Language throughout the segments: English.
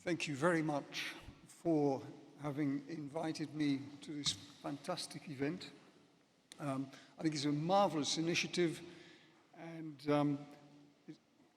Thank you very much for having invited me to this fantastic event. I think it's a marvelous initiative, and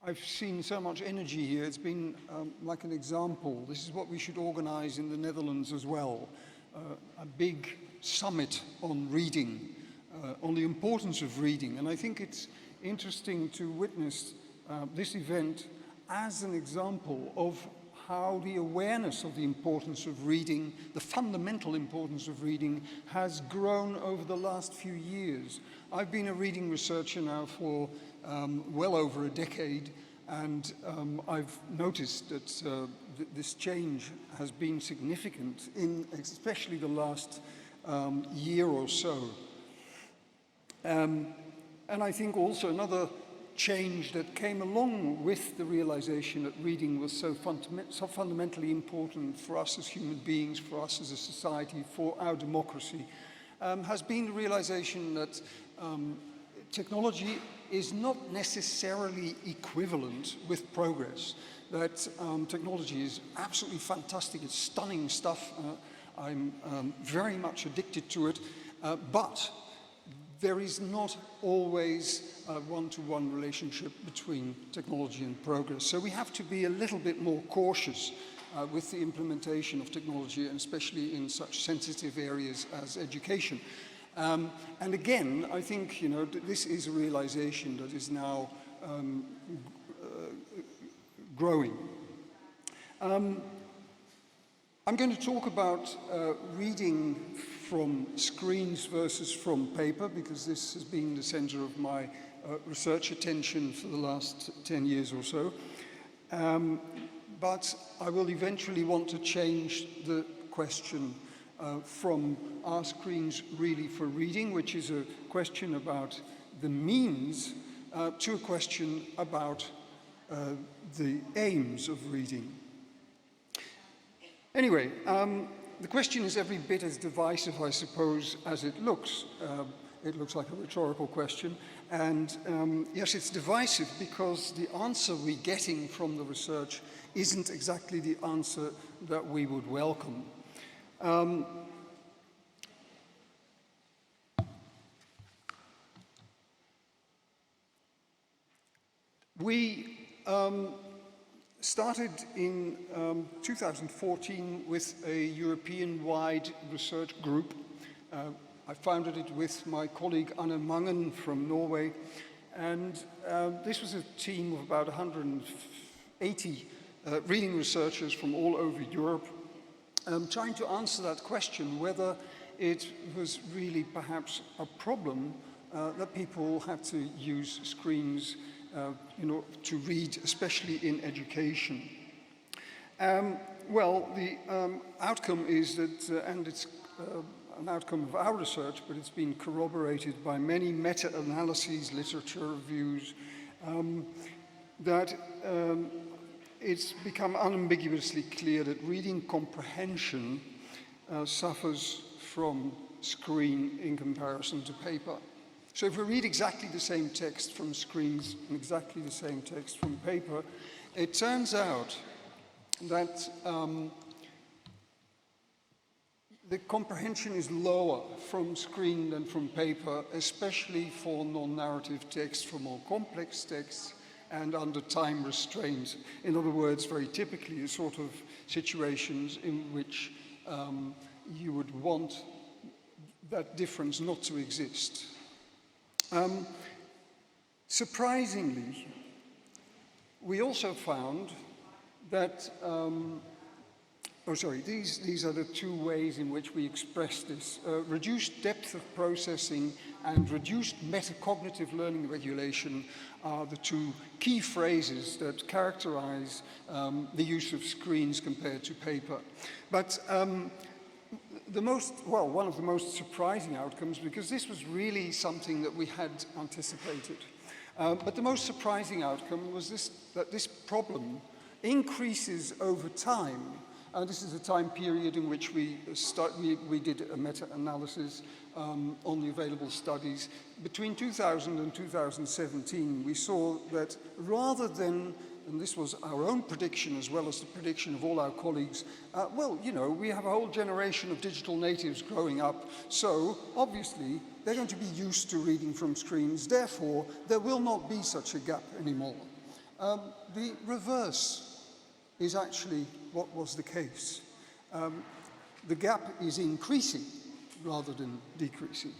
I've seen so much energy here. It's been like an example. This is what we should organize in the Netherlands as well. A big summit on reading, on the importance of reading. And I think it's interesting to witness this event as an example of how the awareness of the importance of reading, the fundamental importance of reading, has grown over the last few years. I've been a reading researcher now for well over a decade, and I've noticed that this change has been significant in especially the last year or so. And I think also another change that came along with the realization that reading was so fundamentally important for us as human beings, for us as a society, for our democracy, has been the realization that technology is not necessarily equivalent with progress, that technology is absolutely fantastic, it's stunning stuff, I'm very much addicted to it, but there is not always a one-to-one relationship between technology and progress. So we have to be a little bit more cautious with the implementation of technology, and especially in such sensitive areas as education. And again, I think this is a realization that is now growing. I'm going to talk about reading from screens versus from paper, because this has been the center of my research attention for the last 10 years or so. But I will eventually want to change the question from are screens really for reading, which is a question about the means, to a question about the aims of reading. Anyway, the question is every bit as divisive, I suppose, as it looks. It looks like a rhetorical question. And yes, it's divisive because the answer we're getting from the research isn't exactly the answer that we would welcome. We started in 2014 with a European-wide research group. I founded it with my colleague Anne Mangen from Norway, and this was a team of about 180 reading researchers from all over Europe, trying to answer that question, whether it was really perhaps a problem that people had to use screens to read, especially in education. Well, the outcome is that, and it's an outcome of our research, but it's been corroborated by many meta-analyses, literature reviews, that it's become unambiguously clear that reading comprehension suffers from screen in comparison to paper. So if we read exactly the same text from screens and exactly the same text from paper, it turns out that the comprehension is lower from screen than from paper, especially for non-narrative text, for more complex texts, and under time restraints. In other words, very typically, the sort of situations in which you would want that difference not to exist. Surprisingly, we also found that, these are the two ways in which we express this. Reduced depth of processing and reduced metacognitive learning regulation are the two key phrases that characterize the use of screens compared to paper. But one of the most surprising outcomes, because this was really something that we had anticipated, but the most surprising outcome was that this problem increases over time. This is a time period in which we did a meta-analysis on the available studies. Between 2000 and 2017, we saw that rather than and this was our own prediction as well as the prediction of all our colleagues, well, you know, we have a whole generation of digital natives growing up, so obviously they're going to be used to reading from screens, therefore there will not be such a gap anymore. The reverse is actually what was the case. The gap is increasing rather than decreasing.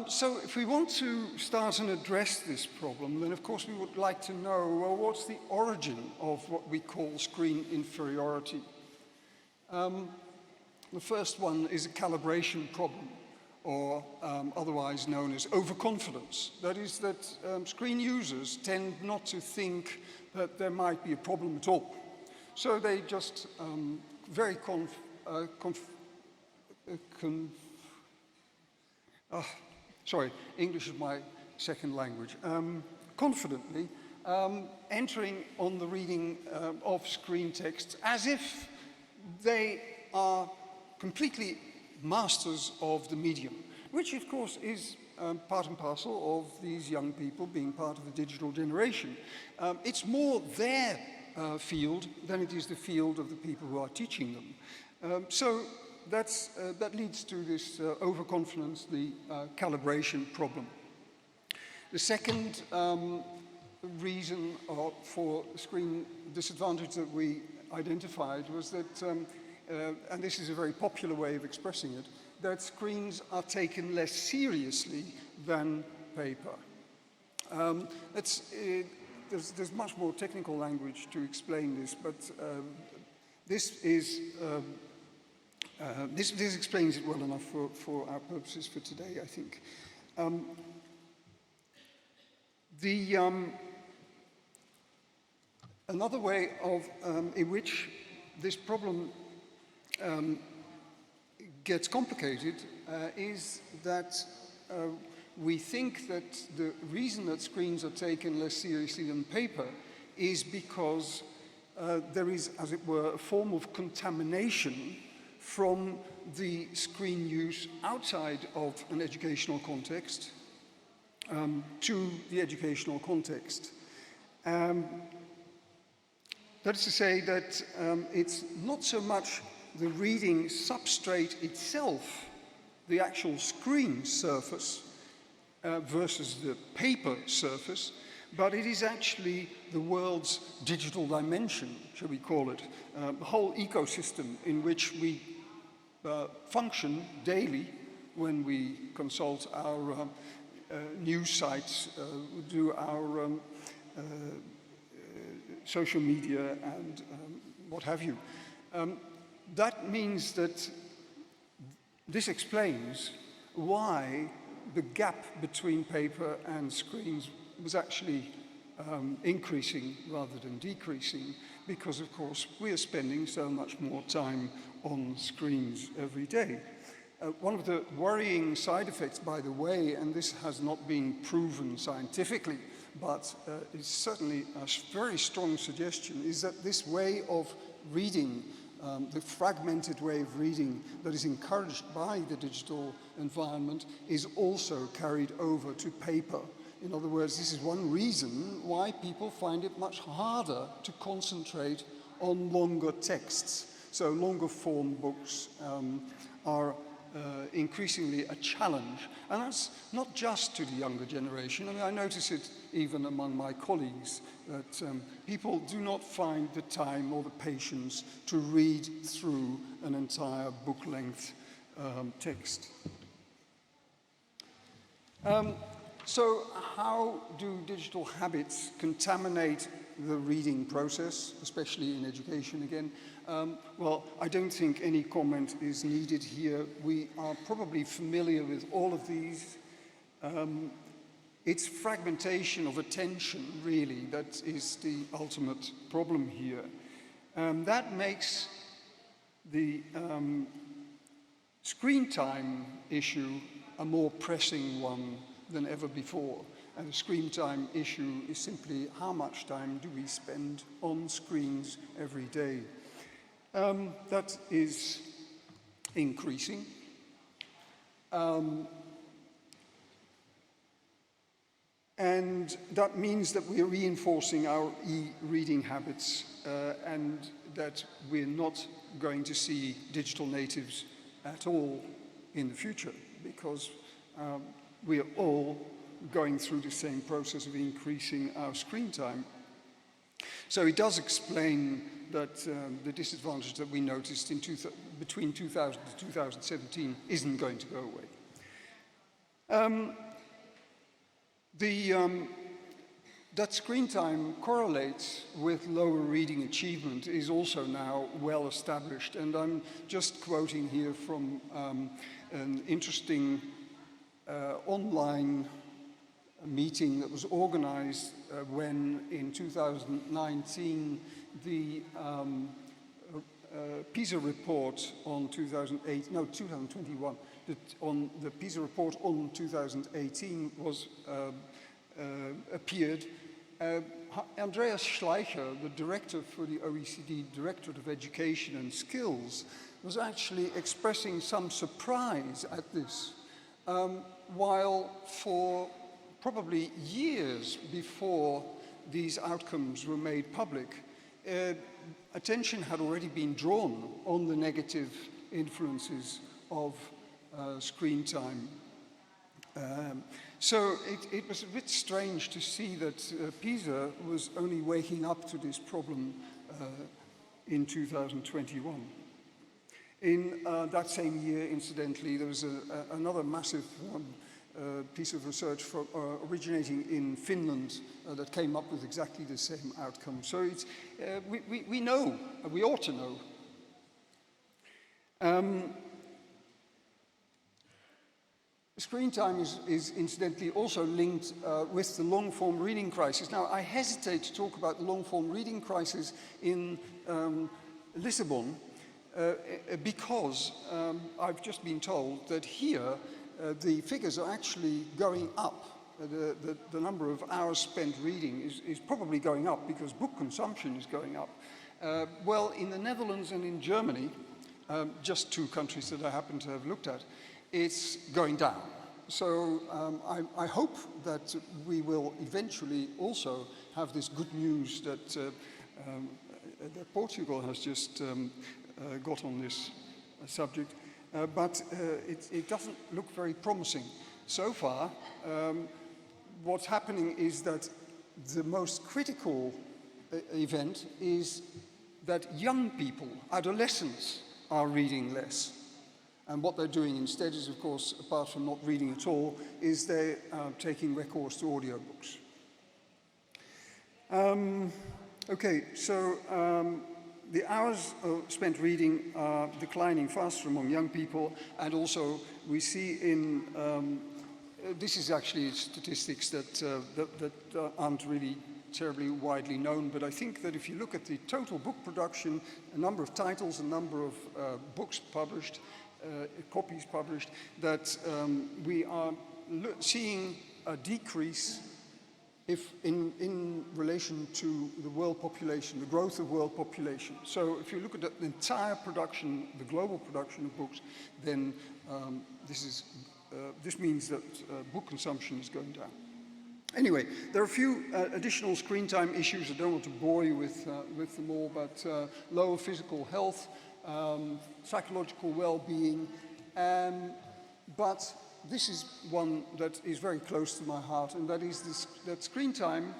So if we want to start and address this problem, then of course we would like to know, well, what's the origin of what we call screen inferiority? The first one is a calibration problem, or otherwise known as overconfidence. That is that screen users tend not to think that there might be a problem at all. So they just sorry, English is my second language. Confidently entering on the reading of screen text as if they are completely masters of the medium, which of course is part and parcel of these young people being part of the digital generation. It's more their field than it is the field of the people who are teaching them. So that leads to this overconfidence, the calibration problem. The second reason for screen disadvantage that we identified was that, and this is a very popular way of expressing it, that screens are taken less seriously than paper. There's much more technical language to explain this, but this explains it well enough for our purposes for today, I think. Another way of, in which this problem gets complicated is that we think that the reason that screens are taken less seriously than paper is because there is, as it were, a form of contamination from the screen use outside of an educational context to the educational context. That is to say that it's not so much the reading substrate itself, the actual screen surface, versus the paper surface, but it is actually the world's digital dimension, shall we call it, the whole ecosystem in which we function daily when we consult our news sites, do our social media and what have you. That means that this explains why the gap between paper and screens was actually increasing rather than decreasing, because of course we are spending so much more time on screens every day. One of the worrying side effects, by the way, and this has not been proven scientifically, but it's certainly a very strong suggestion, is that this way of reading, the fragmented way of reading that is encouraged by the digital environment, is also carried over to paper. In other words, this is one reason why people find it much harder to concentrate on longer texts. So longer form books are increasingly a challenge. And that's not just to the younger generation. I mean, I notice it even among my colleagues, that people do not find the time or the patience to read through an entire book-length text. So how do digital habits contaminate the reading process, especially in education again? Well, I don't think any comment is needed here. We are probably familiar with all of these. It's fragmentation of attention, really, that is the ultimate problem here. That makes the screen time issue a more pressing one than ever before. And the screen time issue is simply how much time do we spend on screens every day. That is And that means that we're reinforcing our e-reading habits and that we're not going to see digital natives at all in the future because we are all going through the same process of increasing our screen time. So it does explain that the disadvantage that we noticed in between 2000 to 2017 isn't going to go away. That screen time correlates with lower reading achievement is also now well established. And I'm just quoting here from an interesting online meeting that was organized when in 2019 the PISA report on 2021, on the PISA report on 2018 was appeared. Andreas Schleicher, the director for the OECD Directorate of Education and Skills, was actually expressing some surprise at this, while for probably years before these outcomes were made public, attention had already been drawn on the negative influences of screen time. So it was a bit strange to see that PISA was only waking up to this problem in 2021. In that same year, incidentally, there was another massive piece of research originating in Finland that came up with exactly the same outcome. So it's, we know, we ought to know. Screen time is incidentally also linked with the long-form reading crisis. Now, I hesitate to talk about the long-form reading crisis in Lisbon because I've just been told that here the figures are actually going up. The number of hours spent reading is probably going up because book consumption is going up. Well, in the Netherlands and in Germany, just two countries that I happen to have looked at, it's going down. So I hope that we will eventually also have this good news that Portugal has just got on this subject. But it doesn't look very promising. So far, what's happening is that the most critical event is that young people, adolescents, are reading less. And what they're doing instead is, of course, apart from not reading at all, is they're taking recourse to audiobooks. Okay, so the hours spent reading are declining faster among young people, and also we see in, this is actually statistics that aren't really terribly widely known, but I think that if you look at the total book production, a number of titles, a number of books published, copies published, that we are seeing a decrease if in relation to the world population, the growth of world population. So if you look at the entire production, the global production of books, then this means that book consumption is going down. Anyway, there are a few additional screen time issues. I don't want to bore you with them all, but lower physical health, psychological well-being, but this is one that is very close to my heart, and that is that screen time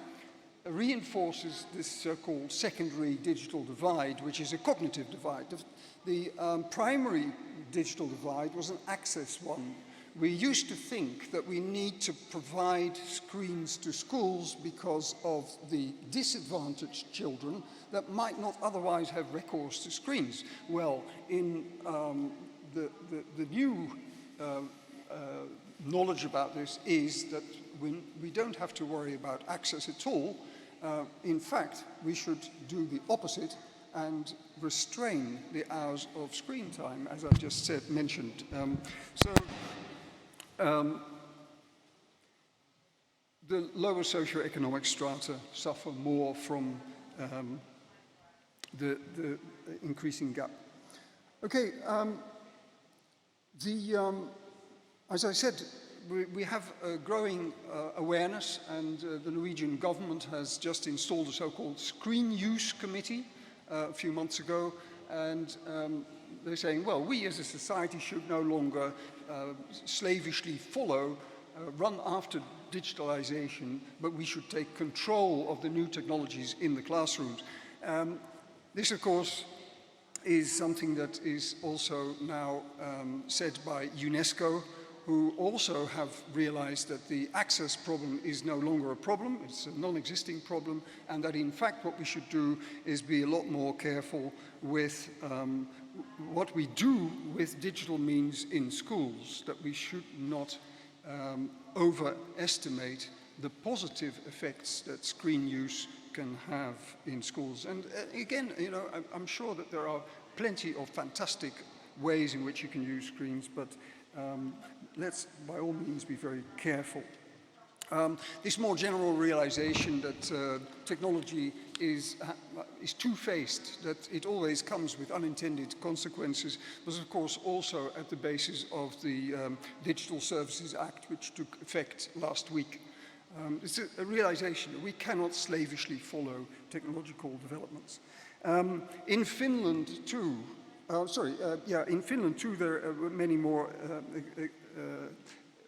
reinforces this so-called secondary digital divide, which is a cognitive divide. The primary digital divide was an access one. We used to think that we need to provide screens to schools because of the disadvantaged children that might not otherwise have recourse to screens. Well, in the new knowledge about this is that we don't have to worry about access at all. In fact, we should do the opposite and restrain the hours of screen time, as I've just mentioned. The lower socioeconomic strata suffer more from the increasing gap. Okay, as I said, we have a growing awareness, and the Norwegian government has just installed a so-called screen use committee a few months ago, and they're saying, well, we as a society should no longer slavishly follow, run after digitalization, but we should take control of the new technologies in the classrooms. This, of course, is something that is also now said by UNESCO, who also have realized that the access problem is no longer a problem, it's a non-existing problem, and that in fact what we should do is be a lot more careful with what we do with digital means in schools, that we should not overestimate the positive effects that screen use can have in schools. And again, you know, I'm sure that there are plenty of fantastic ways in which you can use screens, but let's by all means be very careful. This more general realization that technology is two-faced, that it always comes with unintended consequences, was of course also at the basis of the Digital Services Act, which took effect last week. It's a realization that we cannot slavishly follow technological developments. In Finland too, in Finland too, there are many more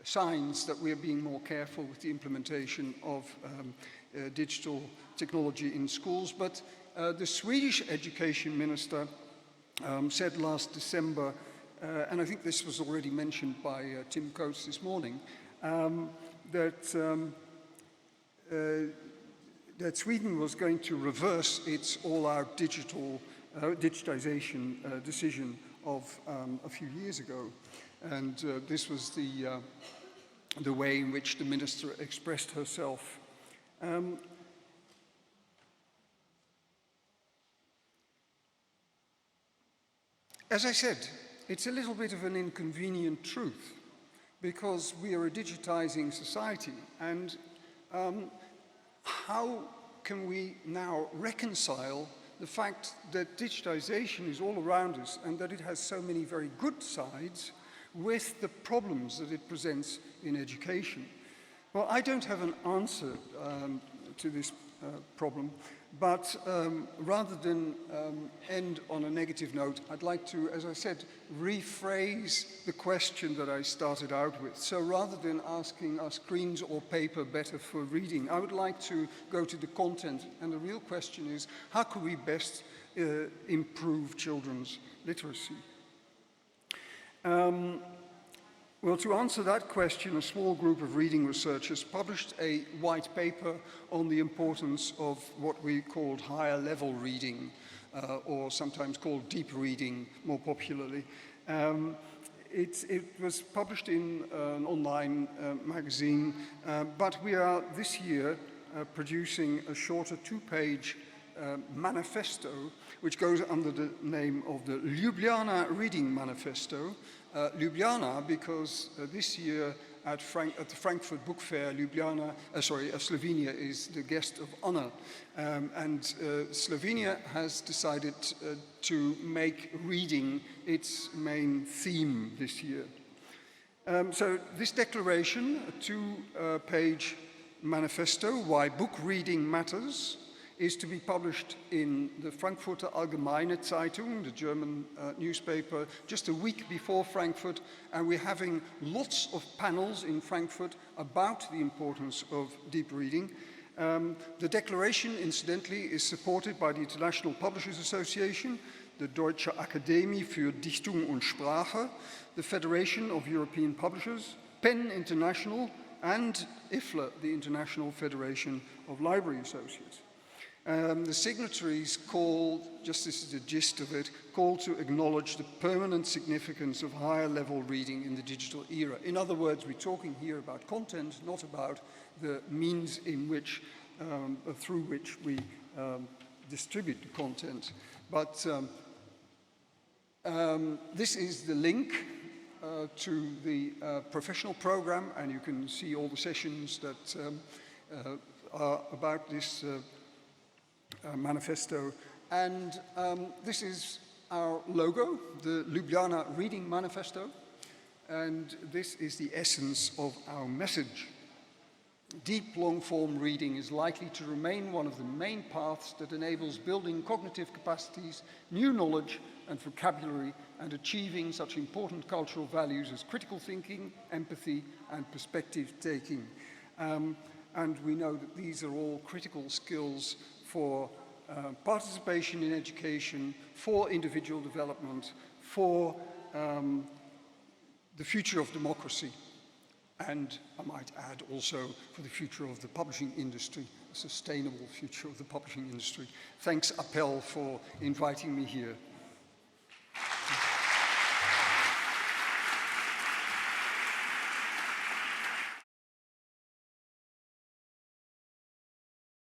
signs that we are being more careful with the implementation of digital technology in schools. But the Swedish education minister said last December, and I think this was already mentioned by Tim Coates this morning, that Sweden was going to reverse its all-out digitization decision of a few years ago. And this was the way in which the minister expressed herself. As I said, it's a little bit of an inconvenient truth, because we are a digitizing society, and how can we now reconcile the fact that digitization is all around us and that it has so many very good sides with the problems that it presents in education? Well, I don't have an answer to this problem, but rather than end on a negative note, I'd like to, as I said, rephrase the question that I started out with. So rather than asking, are screens or paper better for reading, I would like to go to the content, and the real question is, how can we best improve children's literacy? Well, to answer that question, a small group of reading researchers published a white paper on the importance of what we called higher level reading, or sometimes called deep reading more popularly. It was published in an online magazine, but we are this year producing a shorter two-page manifesto, which goes under the name of the Ljubljana Reading Manifesto. Ljubljana, because this year at the Frankfurt Book Fair, Slovenia is the guest of honor. And Slovenia has decided to make reading its main theme this year. So this declaration, a two-page manifesto, Why Book Reading Matters, is to be published in the Frankfurter Allgemeine Zeitung, the German newspaper, just a week before Frankfurt, and we're having lots of panels in Frankfurt about the importance of deep reading. The declaration, incidentally, is supported by the International Publishers Association, the Deutsche Akademie für Dichtung und Sprache, the Federation of European Publishers, PEN International, and IFLA, the International Federation of Library Associates. The signatories call, just this is the gist of it, call to acknowledge the permanent significance of higher level reading in the digital era. In other words, we're talking here about content, not about the means in which, through which we distribute the content. But this is the link to the professional program, and you can see all the sessions that are about this manifesto. And this is our logo, the Ljubljana Reading Manifesto. and this is the essence of our message. Deep, long-form reading is likely to remain one of the main paths that enables building cognitive capacities, new knowledge and vocabulary, and achieving such important cultural values as critical thinking, empathy, and perspective-taking. And we know that these are all critical skills for participation in education, for individual development, for the future of democracy. And I might add also for the future of the publishing industry, a sustainable future of the publishing industry. Thanks, Appel, for inviting me here.